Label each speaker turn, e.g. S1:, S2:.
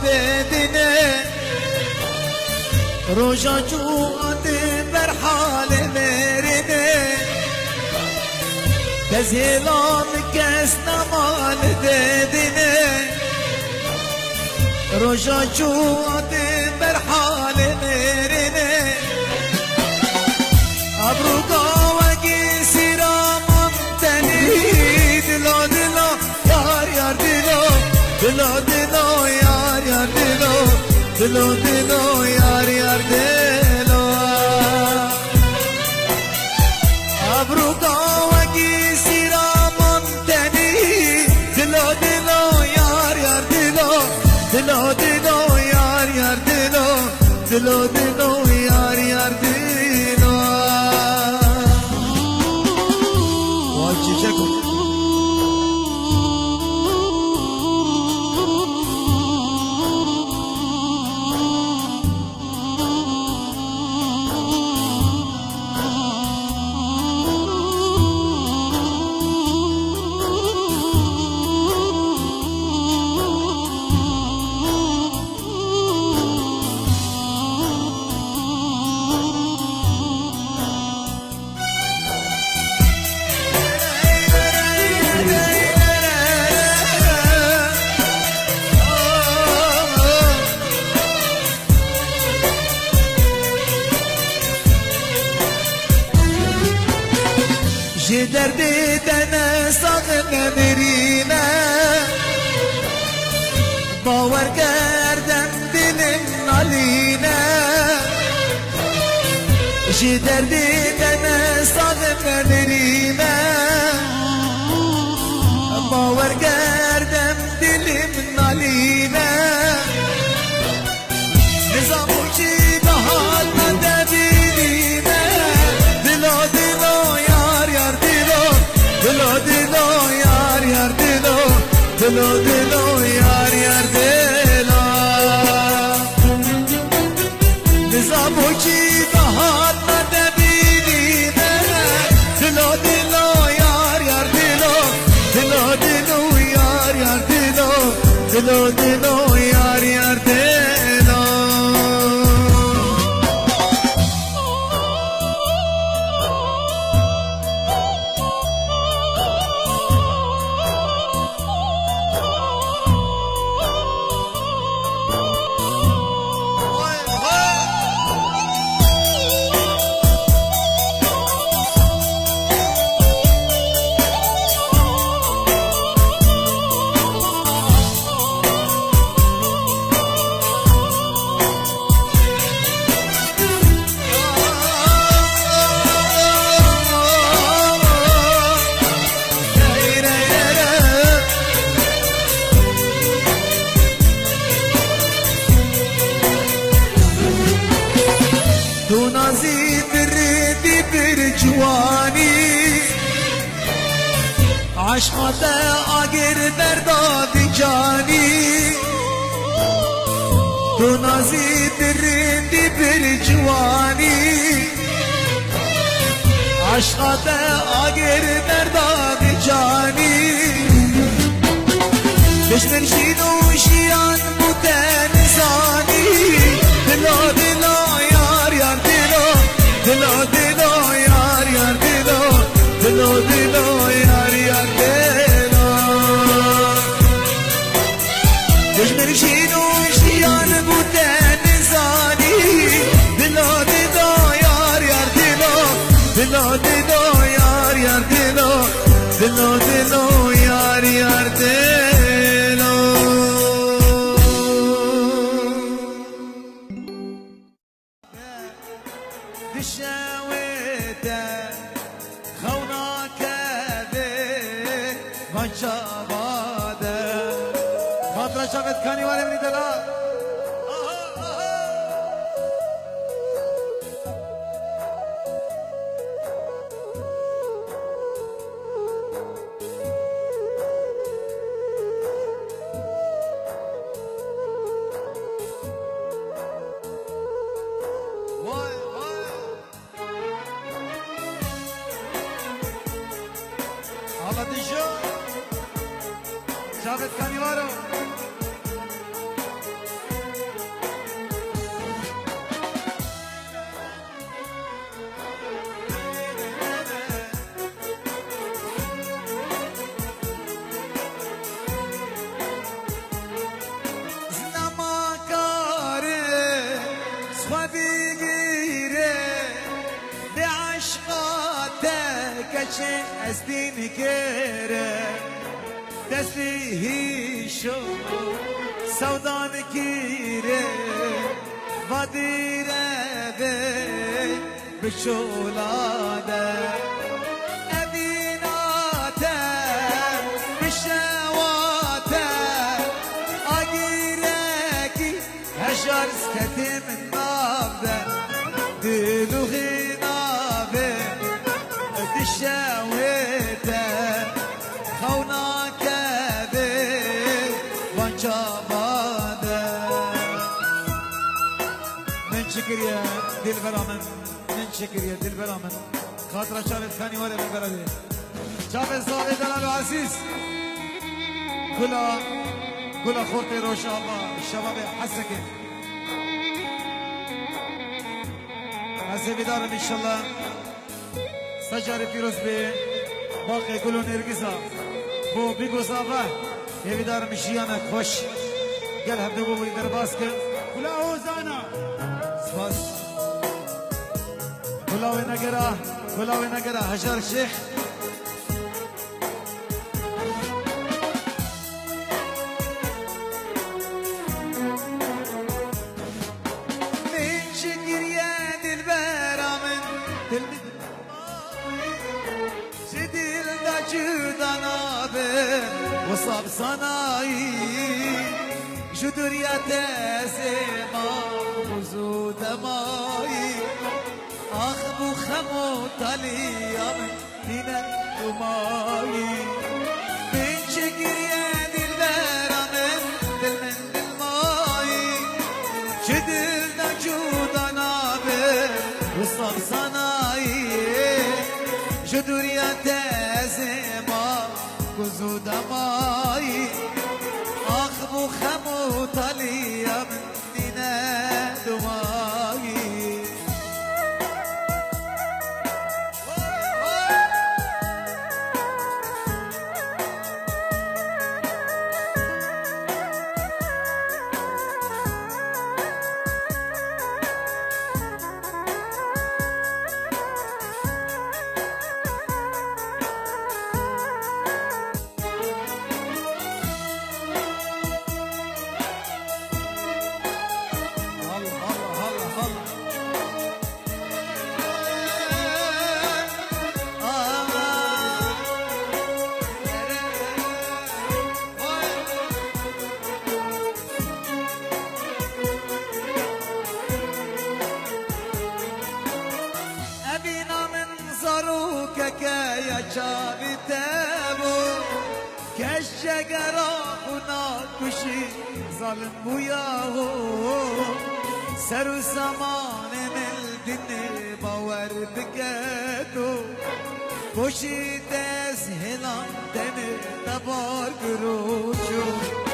S1: ددنه روجا جوات بر حال مرنه تزهلان کس نمال ددنه روجا جوات بر حال مرنه ابروگا وگی سیرامم تنی دلو دلو یار یار دلو دلو دلو یار یار دلو دلو دلو یار یار دلو ابروگا وگی سیرامم تنی دلو دلو یار یار دلو دلو دلو یار یار دلو دلو دلو یار یار دلو جه درد دن ساق نمیرینه باور کردم دلم نالینه جه درد دن ساق نمیرینه باور کردم دلم نالینه نظامو چی به حال ندبینینه دلو دلو دلو دلو یار یار دلو دلو دلو یار یار دلو نظامو چی بهار ندبینینه دلو دلو یار یار دلو دلو دلو یار یار دلو دلو دلو یار یار دلو تو نازی بردی بر جوانی عشقات آگر برداد جانی تو نازی بردی بر جوانی عشقات آگر برداد جانی بشمر شینو شیان بودن زانی دلو دلو دلو دلو یار یار دلو دلو دلو یار یار دلو دشمن شینو شیان بودن زانی دلو دلو یار یار دلو دلو دلو یار یار دلو دلو دلو یار یار دلو بشاوته خوناك ذي من شاباده خاطر شافت كاني وانا من دلال شافت كاني وارو عشق از دین گره دستی هیشو سودان گیره و دیره بشولاده ابیناته بشواته آگیره کی هشار ستتی من نابده دلو غنابه دشاوته خوناکه به وانچاباده من شكريا دل برامن من شكريا دل برامن خاطر شافت ثاني ولا من بلدي شافت صاحب دلال عزيز كل خطي روش الله الشباب حسك هسه بدار ان شاء الله سجاري فيروز بي باقي كلون ارقصا بو بيقو صافا بدار مشيانك خوش قال هبدو بو درباسك كلا اوزانا سپاس گلاوی نگره هشار شیخ من شکریه دل برامن دل دل دا جدان آبه وصاب صنایی جدوریت زمان وزود مایی آخ بو خمو تالیم دینت دمایی من چگریه دل برامن دل من دل مایی چه دل نجودان آبه وصاب صنایی جدوریت زمان وزود مایی آخ بو خمو تالیم دینت دمایی چاوی تبو کشگرا خنا کشی ظالم بویاهو سر و زمان مل دن باور بکتو کشی دست هلان دن تبار گروچو